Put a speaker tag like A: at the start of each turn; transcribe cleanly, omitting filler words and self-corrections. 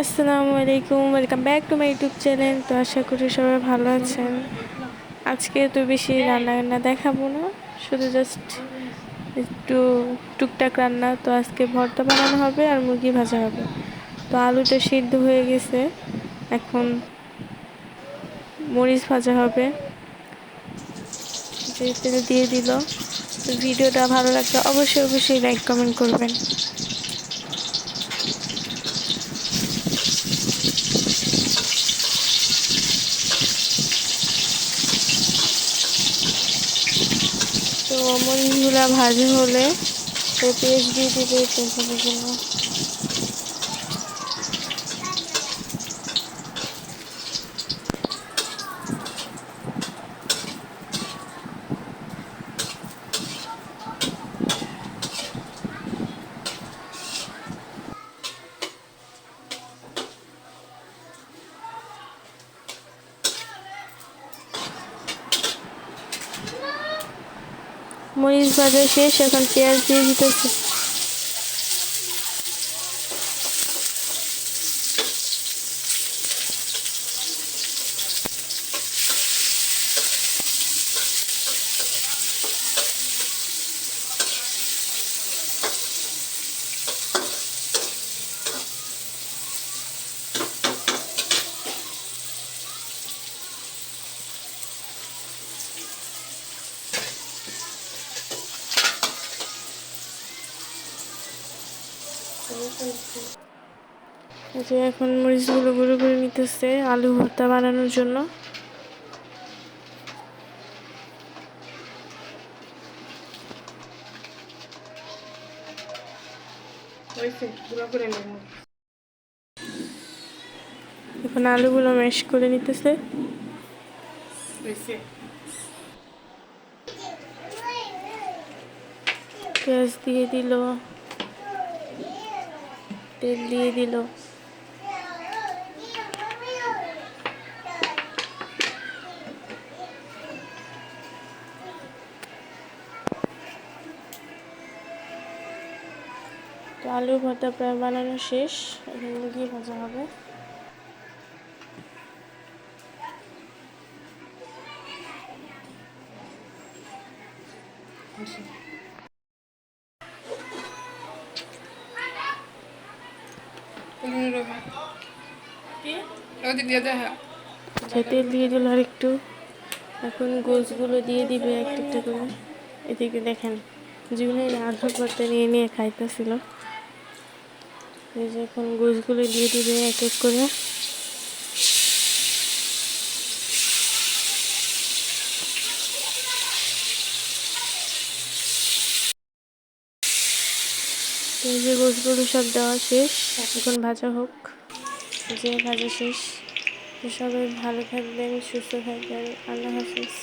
A: আসসালামু আলাইকুম, welcome back to my YouTube channel. তো আশা করি সবাই ভালো আছেন। আজকে তো বেশি রান্না দেখাবো না, শুধু জাস্ট একটু টুকটাক রান্না। তো আজকে ভর্তা বানানো হবে আর মুরগি ভাজা হবে। তো আলুটা সিদ্ধ হয়ে গেছে, এখন মরিচ ভাজা হবে। যে তেল দিয়ে দিল। ভিডিওটা ভালো লাগলে অবশ্যই লাইক কমেন্ট করবেন। তো মরিচগুলা ভাজা হলে পেঁয়াজ দিয়ে দিবে পেঁয়াজের জন্য। মরিচ ভাজা শেষ, এখন পেঁয়াজ দিয়ে দিতেছে। যে এখন মরিচগুলো গুঁড়ো করে নিতেছে আলু ভর্তা বানানোর জন্য। এখন আলুগুলো ম্যাশ করে নিতেছে। পেঁয়াজ দিয়ে দিল, তেল দিয়ে দিল। তো আলু ভর্তা প্রায় বানানো শেষ, এখন মুরগি ভাজা হবে। তেল দিয়ে দিল আর একটু। এখন গোশগুলো দিয়ে দিবে একটা একটা করে। এদিকে দেখেন জীবনে আলু ভর্তা নিয়ে খাইতেছিল। এই যে এখন গোশগুলো দিয়ে দিবে এক এক করে। এই যে গোশগুলো সব দেওয়া শেষ, এখন ভাজা হোক। যে ভাজা শেষ। সবাই ভালো থাকবেন, সুস্থ থাকবেন। আল্লাহ হাফিজ।